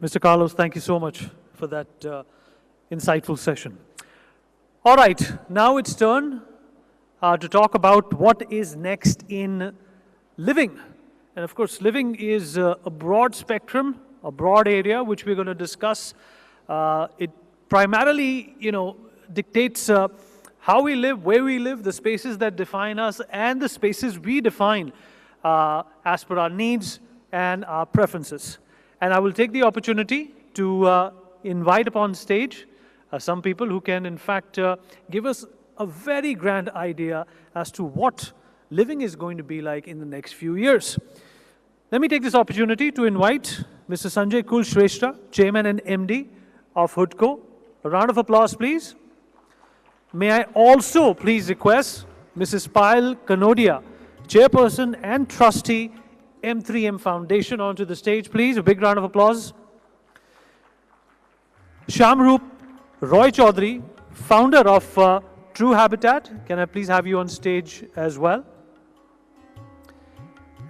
Mr. Carlos, thank you so much for that insightful session. All right, now it's turn to talk about what is next in living. And of course, living is a broad spectrum, a broad area, which we're going to discuss. It primarily, dictates how we live, where we live, the spaces that define us, and the spaces we define as per our needs and our preferences. And I will take the opportunity to invite upon stage some people who can, in fact, give us a very grand idea as to what living is going to be like in the next few years. Let me take this opportunity to invite Mr. Sanjay Kulshrestha, Chairman and MD of HUDCO. A round of applause, please. May I also please request Mrs. Payal Kanodia, Chairperson and Trustee, M3M Foundation, onto the stage, please. A big round of applause. Shamroop Roy Chaudhary, founder of True Habitat. Can I please have you on stage as well?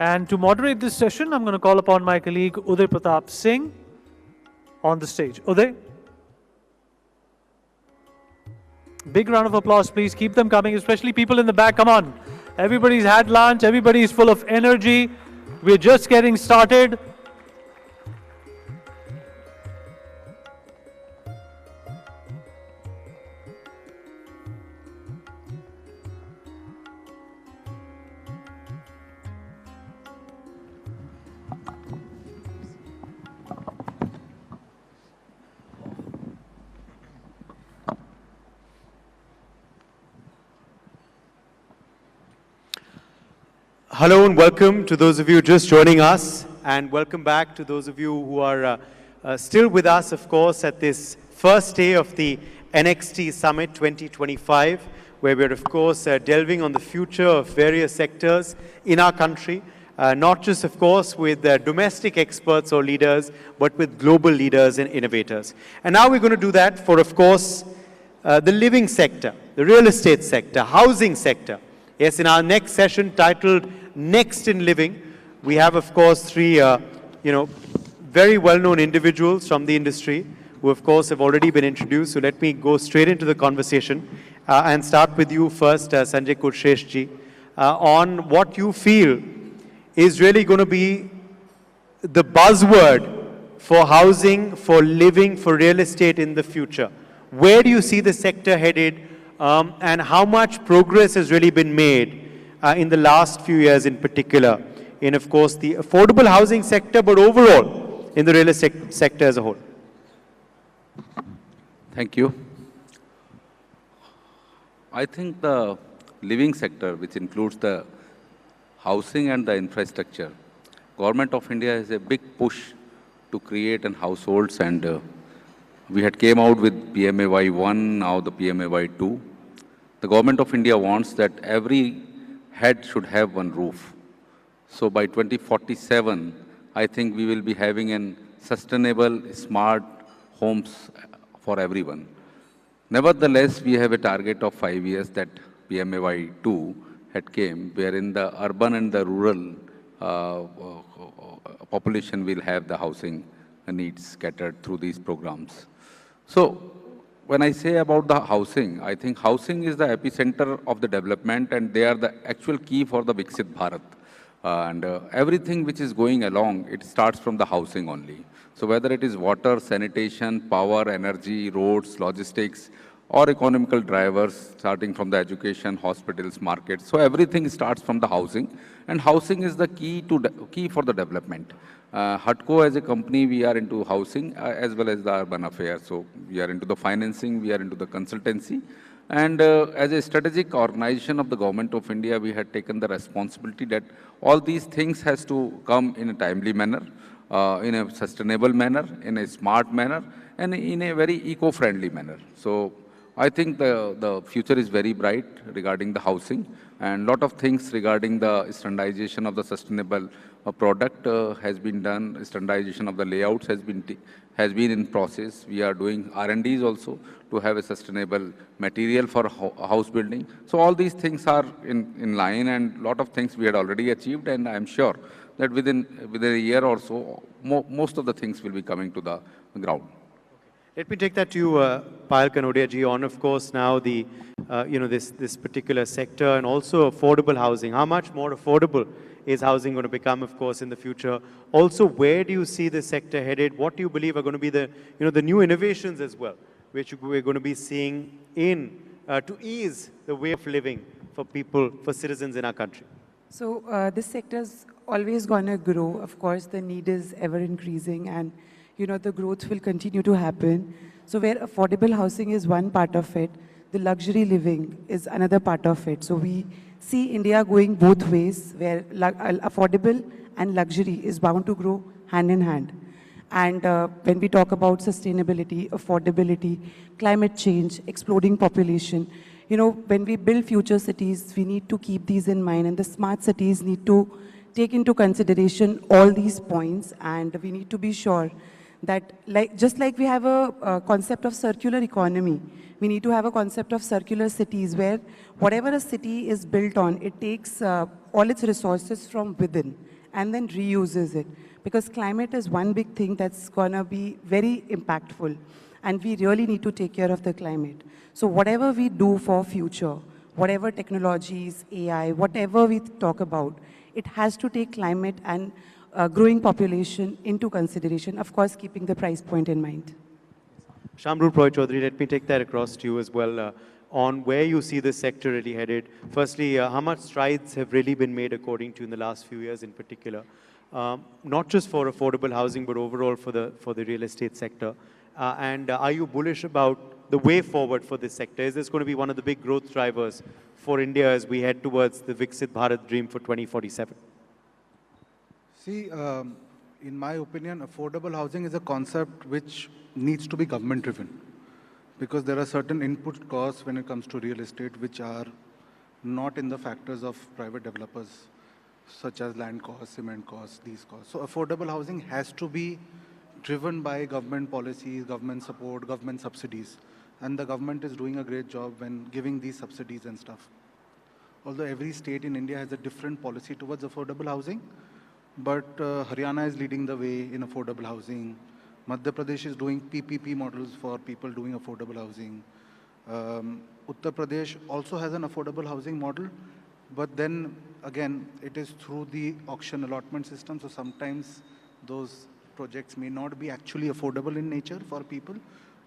And to moderate this session, I'm going to call upon my colleague Uday Pratap Singh on the stage. Uday? Big round of applause, please. Keep them coming, especially people in the back. Come on. Everybody's had lunch. Everybody's full of energy. We're just getting started. Hello and welcome to those of you just joining us, and welcome back to those of you who are still with us, of course, at this first day of the NXT Summit 2025, where we're, of course, delving on the future of various sectors in our country, not just, of course, with domestic experts or leaders, but with global leaders and innovators. And now we're going to do that for, of course, the living sector, the real estate sector, housing sector. Yes, in our next session titled Next in Living, we have, of course, three, very well-known individuals from the industry who, of course, have already been introduced. So let me go straight into the conversation and start with you first, Sanjay Kulshrestha, on what you feel is really going to be the buzzword for housing, for living, for real estate in the future. Where do you see the sector headed, and how much progress has really been made in the last few years in particular in, of course, the affordable housing sector, but overall in the real estate sector as a whole? Thank you. I think the living sector, which includes the housing and the infrastructure, Government of India has a big push to create an households, and we had came out with PMAY 1, now the PMAY 2. The Government of India wants that every head should have one roof. So by 2047, I think we will be having an sustainable, smart homes for everyone. Nevertheless, we have a target of 5 years that PMAY 2 had came, wherein the urban and the rural population will have the housing needs scattered through these programs. So when I say about the housing, I think housing is the epicenter of the development, and they are the actual key for the Viksit Bharat. Everything which is going along, it starts from the housing only. So whether it is water, sanitation, power, energy, roads, logistics, or economical drivers, starting from the education, hospitals, markets. So everything starts from the housing, and housing is the key for the development. HUDCO as a company, we are into housing as well as the urban affairs. So we are into the financing, we are into the consultancy. And as a strategic organization of the Government of India, we had taken the responsibility that all these things has to come in a timely manner, in a sustainable manner, in a smart manner, and in a very eco-friendly manner. So I think the future is very bright regarding the housing, and lot of things regarding the standardization of the sustainable product has been done. Standardization of the layouts has been in process. We are doing R&Ds also to have a sustainable material for house building. So all these things are in line, and lot of things we had already achieved, and I'm sure that within a year or so, most of the things will be coming to the ground. Let me take that to you, Payal Kanodia ji, on, of course, now the, this particular sector and also affordable housing. How much more affordable is housing going to become, of course, in the future? Also, where do you see the sector headed? What do you believe are going to be the, the new innovations as well, which we're going to be seeing to ease the way of living for people, for citizens in our country? So this sector is always going to grow. Of course, the need is ever increasing, and the growth will continue to happen. So where affordable housing is one part of it, the luxury living is another part of it. So we see India going both ways, where affordable and luxury is bound to grow hand in hand. And when we talk about sustainability, affordability, climate change, exploding population, when we build future cities, we need to keep these in mind, and the smart cities need to take into consideration all these points, and we need to be sure that just like we have a concept of circular economy, we need to have a concept of circular cities where whatever a city is built on, it takes all its resources from within and then reuses it. Because climate is one big thing that's going to be very impactful, and we really need to take care of the climate. So whatever we do for future, whatever technologies, AI, whatever we talk about, it has to take climate and growing population into consideration, of course, keeping the price point in mind. Shamrul Roy Chaudhary, let me take that across to you as well, on where you see the sector really headed. Firstly, how much strides have really been made according to you in the last few years in particular, not just for affordable housing, but overall for the real estate sector? And are you bullish about the way forward for this sector? Is this going to be one of the big growth drivers for India as we head towards the Viksit Bharat dream for 2047? See, in my opinion, affordable housing is a concept which needs to be government-driven, because there are certain input costs when it comes to real estate which are not in the factors of private developers, such as land costs, cement costs, these costs. So affordable housing has to be driven by government policies, government support, government subsidies. And the government is doing a great job when giving these subsidies and stuff. Although every state in India has a different policy towards affordable housing, but Haryana is leading the way in affordable housing. Madhya Pradesh is doing PPP models for people doing affordable housing. Uttar Pradesh also has an affordable housing model, but then again, it is through the auction allotment system, so sometimes those projects may not be actually affordable in nature for people,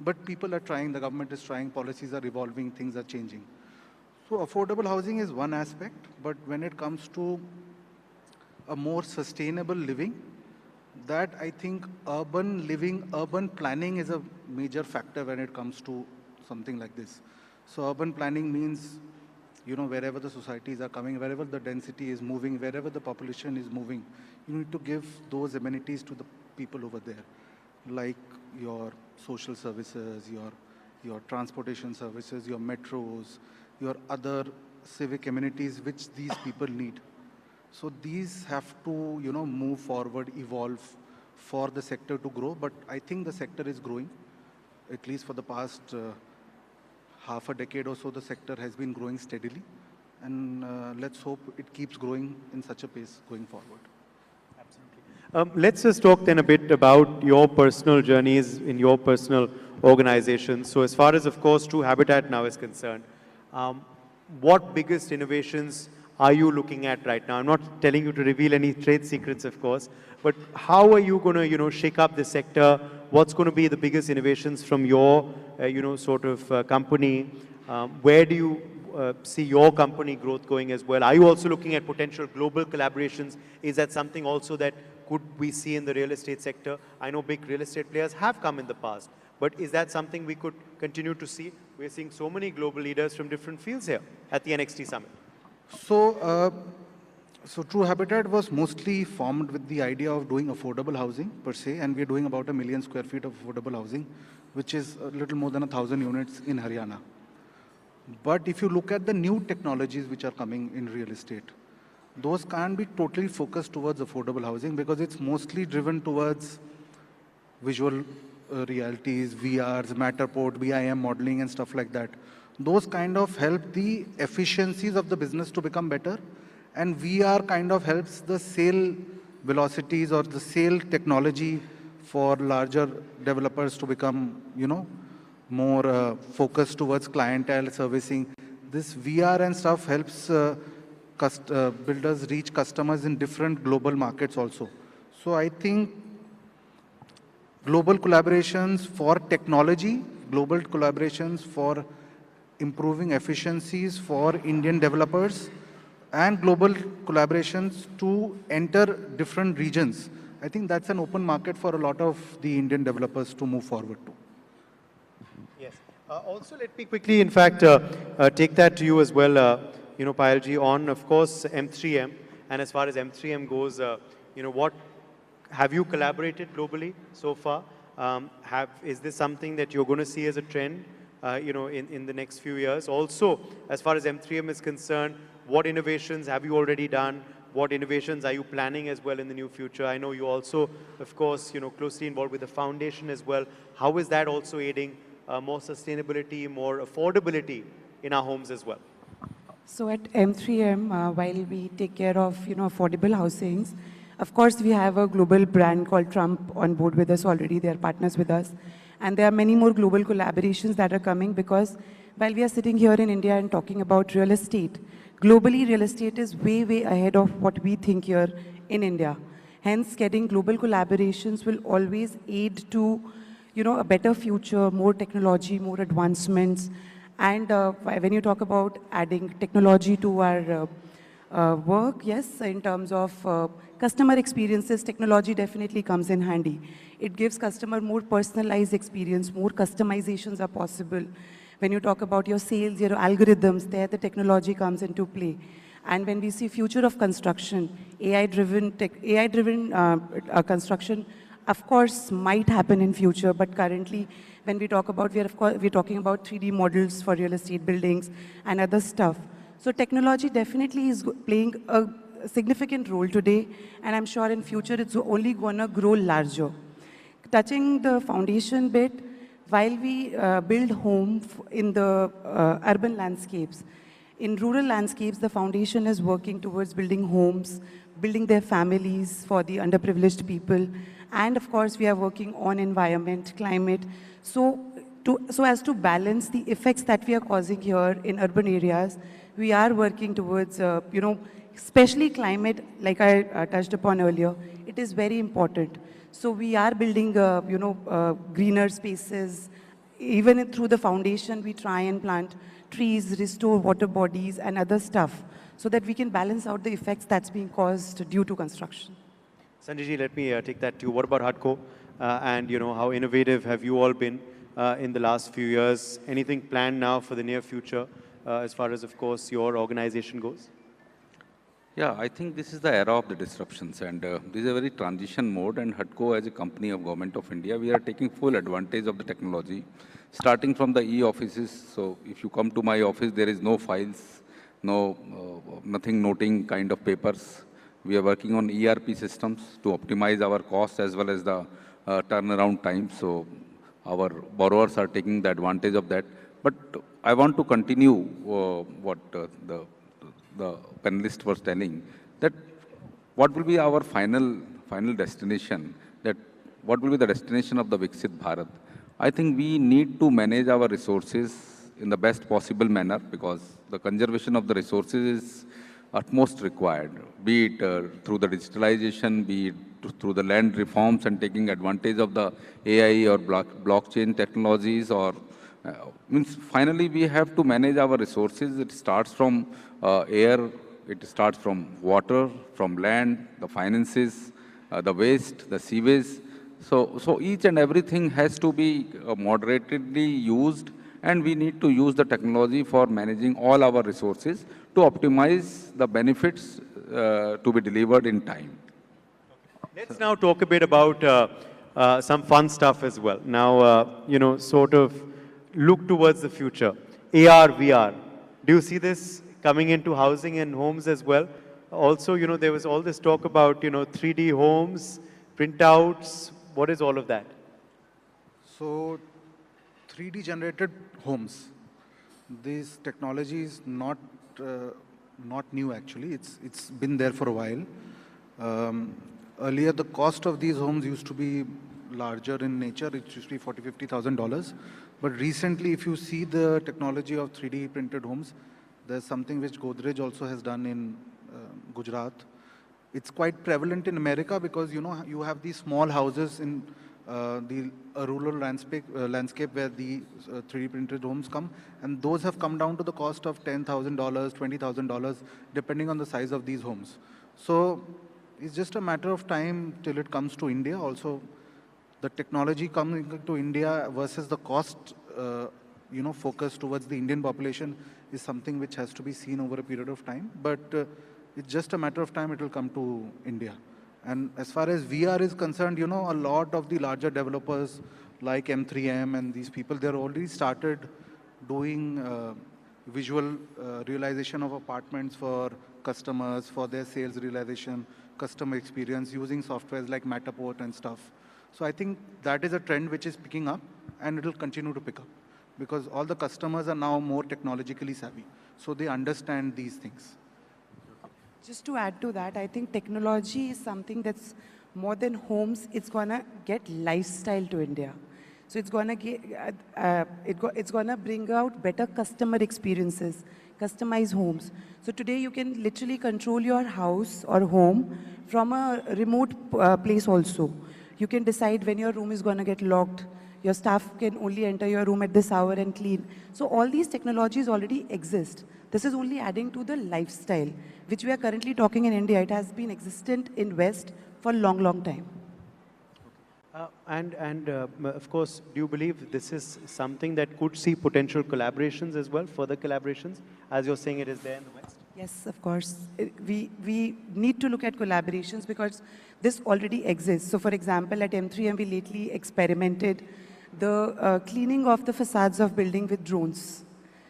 but people are trying, the government is trying, policies are evolving, things are changing. So affordable housing is one aspect, but when it comes to a more sustainable living, that I think urban living, urban planning is a major factor when it comes to something like this. So urban planning means, wherever the societies are coming, wherever the density is moving, wherever the population is moving, you need to give those amenities to the people over there, like your social services, your transportation services, your metros, your other civic amenities which these people need. So these have to, move forward, evolve for the sector to grow. But I think the sector is growing. At least for the past half a decade or so, the sector has been growing steadily. And let's hope it keeps growing in such a pace going forward. Absolutely. Let's just talk then a bit about your personal journeys in your personal organization. So as far as, of course, True Habitat now is concerned, what biggest innovations are you looking at right now? I'm not telling you to reveal any trade secrets, of course, but how are you going to, shake up the sector? What's going to be the biggest innovations from your, company? Where do you see your company growth going as well? Are you also looking at potential global collaborations? Is that something also that could we see in the real estate sector? I know big real estate players have come in the past, but is that something we could continue to see? We're seeing so many global leaders from different fields here at the NXT Summit. So, True Habitat was mostly formed with the idea of doing affordable housing per se, and we're doing about 1 million square feet of affordable housing, which is a little more than 1,000 units in Haryana. But if you look at the new technologies which are coming in real estate, those can't be totally focused towards affordable housing because it's mostly driven towards visual realities, VRs, Matterport, BIM modeling and stuff like that. Those kind of help the efficiencies of the business to become better, and VR kind of helps the sale velocities or the sale technology for larger developers to become, more focused towards clientele servicing. This VR and stuff helps builders reach customers in different global markets also. So I think global collaborations for technology, global collaborations for improving efficiencies for Indian developers, and global collaborations to enter different regions. I think that's an open market for a lot of the Indian developers to move forward to. Yes. Also, let me quickly, in fact, take that to you as well, Payalji, on, of course, M3M. And as far as M3M goes, what have you collaborated globally so far? Is this something that you're going to see as a trend, in the next few years? Also, as far as M3M is concerned, what innovations have you already done? What innovations are you planning as well in the near future? I know you also, of course, closely involved with the foundation as well. How is that also aiding more sustainability, more affordability in our homes as well? So at M3M, while we take care of affordable housings, of course we have a global brand called Trump on board with us already. They are partners with us, and there are many more global collaborations that are coming, because while we are sitting here in India and talking about real estate, globally real estate is way ahead of what we think here in India. Hence, getting global collaborations will always aid to a better future, more technology, more advancements. And when you talk about adding technology to our work, yes, in terms of customer experiences, technology definitely comes in handy. It gives customer more personalized experience, more customizations are possible. When you talk about your sales, your algorithms, there the technology comes into play. And when we see future of construction, AI-driven construction, of course, might happen in future, but currently, when we talk about, we're talking about 3D models for real estate buildings and other stuff. So technology definitely is playing a significant role today, and I'm sure in future it's only going to grow larger. Touching the foundation bit, while we build home in the urban landscapes, in rural landscapes, the foundation is working towards building homes, building their families for the underprivileged people. And of course, we are working on environment, climate. So as to balance the effects that we are causing here in urban areas, we are working towards, especially climate, like I touched upon earlier, it is very important. So we are building, greener spaces. Even through the foundation, we try and plant trees, restore water bodies and other stuff, so that we can balance out the effects that's being caused due to construction. Sanjay ji, let me take that to you. What about HUDCO? And how innovative have you all been in the last few years? Anything planned now for the near future as far as, of course, your organization goes? Yeah, I think this is the era of the disruptions, and this is a very transition mode, and HUDCO as a company of Government of India, we are taking full advantage of the technology, starting from the e-offices. So if you come to my office, there is no files, nothing noting kind of papers. We are working on ERP systems to optimize our costs as well as the turnaround time. So our borrowers are taking the advantage of that. But I want to continue what the panelist was telling, that what will be our final destination, that what will be the destination of the Viksit Bharat. I think we need to manage our resources in the best possible manner, because the conservation of the resources is utmost required, be it through the digitalization, be it through the land reforms and taking advantage of the AI or blockchain technologies, or means finally we have to manage our resources. It starts from air, it starts from water, from land, the finances, the waste, the sewage. So each and everything has to be moderately used, and we need to use the technology for managing all our resources to optimize the benefits to be delivered in time. Let's now talk a bit about some fun stuff as well. Now, sort of look towards the future. AR, VR. Do you see this coming into housing and homes as well? Also, there was all this talk about, 3D homes, printouts. What is all of that? So 3D generated homes. This technology is not new actually. It's been there for a while. Earlier, the cost of these homes used to be larger in nature. It used to be $40,000-50,000. But recently, if you see the technology of 3D printed homes, there's something which Godrej also has done in Gujarat. It's quite prevalent in America because, you know, you have these small houses in the rural landscape where the 3D printed homes come, and those have come down to the cost of $10,000, $20,000, depending on the size of these homes. So it's just a matter of time till it comes to India. Also, the technology coming to India versus the cost, you know, focus towards the Indian population is something which has to be seen over a period of time. But it's just a matter of time it will come to India. And as far as VR is concerned, you know, a lot of the larger developers like M3M and these people, they're already started doing visual realization of apartments for customers, for their sales realization, customer experience, using softwares like Matterport and stuff. So I think that is a trend which is picking up, and it will continue to pick up because all the customers are now more technologically savvy. So they understand these things. Just to add to that, I think technology is something that's more than homes. It's gonna get lifestyle to India. So it's gonna get, it's gonna bring out better customer experiences, customized homes. So today you can literally control your house or home from a remote place also. You can decide when your room is gonna get locked. Your staff can only enter your room at this hour and clean. So all these technologies already exist. This is only adding to the lifestyle, which we are currently talking in India. It has been existent in West for a long, long time. Of course, do you believe this is something that could see potential collaborations as well, further collaborations, as you're saying it is there in the West? Yes, of course. We need to look at collaborations because this already exists. So for example, at M3M, we lately experimented the cleaning of the facades of building with drones.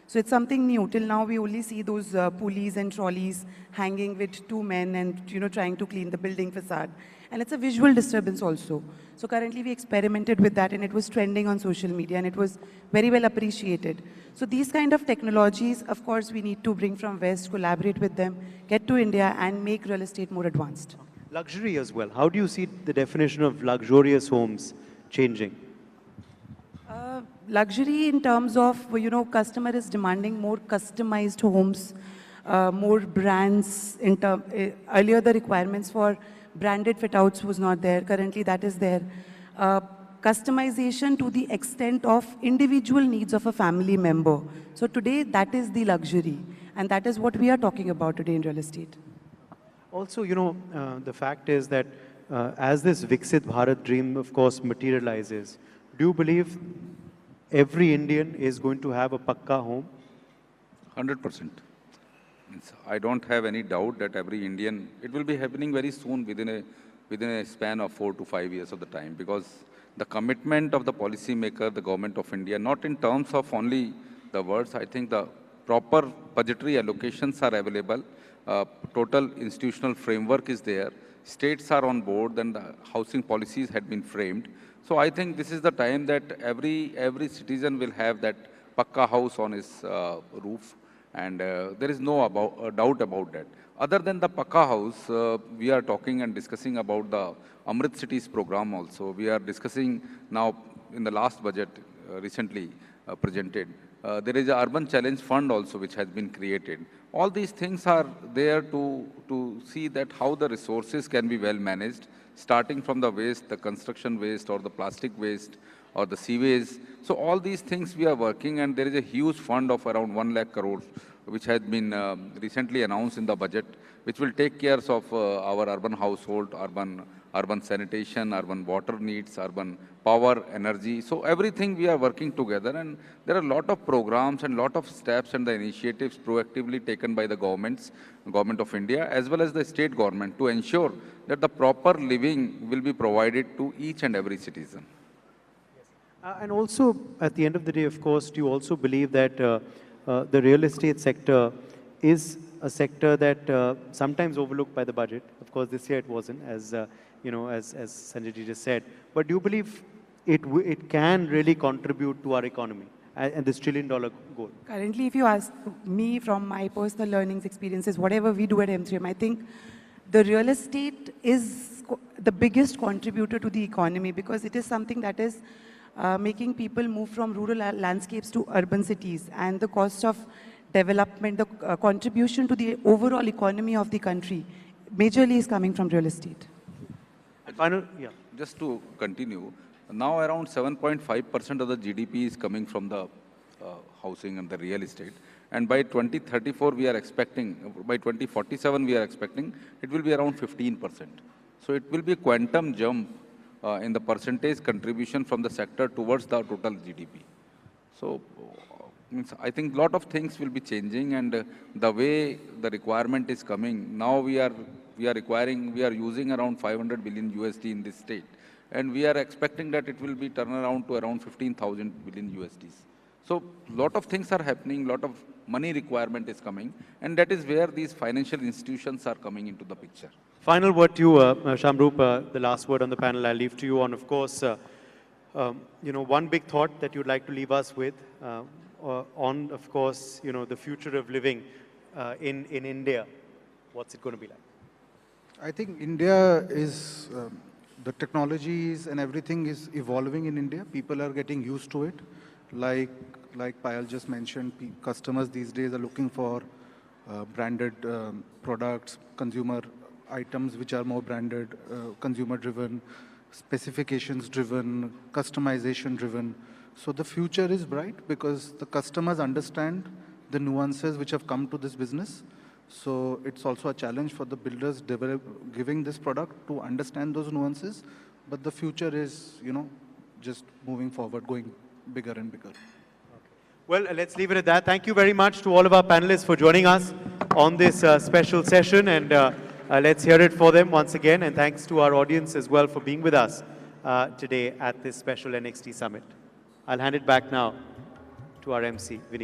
So it's something new. Till now, we only see those pulleys and trolleys hanging with two men and, you know, trying to clean the building facade. And it's a visual disturbance also. So currently, we experimented with that, and it was trending on social media, and it was very well appreciated. So these kind of technologies, of course, we need to bring from West, collaborate with them, get to India, and make real estate more advanced. Luxury as well. How do you see the definition of luxurious homes changing? Luxury in terms of, you know, customer is demanding more customized homes, more brands. Earlier, the requirements for branded fit-outs was not there. Currently, that is there. Customization to the extent of individual needs of a family member. So today, that is the luxury. And that is what we are talking about today in real estate. Also, you know, the fact is that as this Viksit Bharat dream, of course, materializes, do you believe every Indian is going to have a pakka home? 100%. I don't have any doubt that every Indian, it will be happening very soon within a span of 4 to 5 years of the time, because the commitment of the policymaker, the government of India, not in terms of only the words, I think the proper budgetary allocations are available, total institutional framework is there, states are on board, and the housing policies had been framed. So I think this is the time that every citizen will have that pakka house on his roof, and there is no doubt about that. Other than the pakka house, we are talking and discussing about the Amrit Cities program also. We are discussing now in the last budget recently presented. There is an urban challenge fund also which has been created. All these things are there to see that how the resources can be well managed, starting from the waste, the construction waste or the plastic waste or the sewage. So all these things we are working, and there is a huge fund of around 1 lakh crores which has been recently announced in the budget, which will take care of our urban household, urban sanitation, urban water needs, urban power, energy. So everything we are working together, and there are a lot of programs and lot of steps and the initiatives proactively taken by the government of India as well as the state government to ensure that the proper living will be provided to each and every citizen. And also, at the end of the day, of course, do you also believe that the real estate sector is a sector that sometimes overlooked by the budget? Of course, this year it wasn't, as you know, as Sanjay ji just said. But do you believe it can really contribute to our economy and this $1 trillion goal? Currently, if you ask me from my personal learnings, experiences, whatever we do at M3M, I think the real estate is the biggest contributor to the economy because it is something that is making people move from rural landscapes to urban cities, and the cost of development, the contribution to the overall economy of the country majorly is coming from real estate. Final, yeah. Just to continue, now around 7.5% of the GDP is coming from the housing and the real estate. And by 2034, we are expecting, by 2047, we are expecting it will be around 15%. So it will be a quantum jump in the percentage contribution from the sector towards the total GDP. So means I think a lot of things will be changing, and the way the requirement is coming, now we are using around 500 billion USD in this state. And we are expecting that it will be turned around to around 15,000 billion USDs. So lot of things are happening, lot of money requirement is coming, and that is where these financial institutions are coming into the picture. Final word to you, Shamroop, the last word on the panel I'll leave to you on, of course, one big thought that you'd like to leave us with on, of course, the future of living in India. What's it going to be like? I think India is, the technologies and everything is evolving in India. People are getting used to it. Like Payal just mentioned, customers these days are looking for branded products, consumer items which are more branded, consumer-driven, specifications-driven, customization-driven. So the future is bright because the customers understand the nuances which have come to this business. So it's also a challenge for the builders giving this product to understand those nuances. But the future is, just moving forward, going bigger and bigger. Well, let's leave it at that. Thank you very much to all of our panelists for joining us on this special session, and let's hear it for them once again. And thanks to our audience as well for being with us today at this special NXT Summit. I'll hand it back now to our MC, Vinny.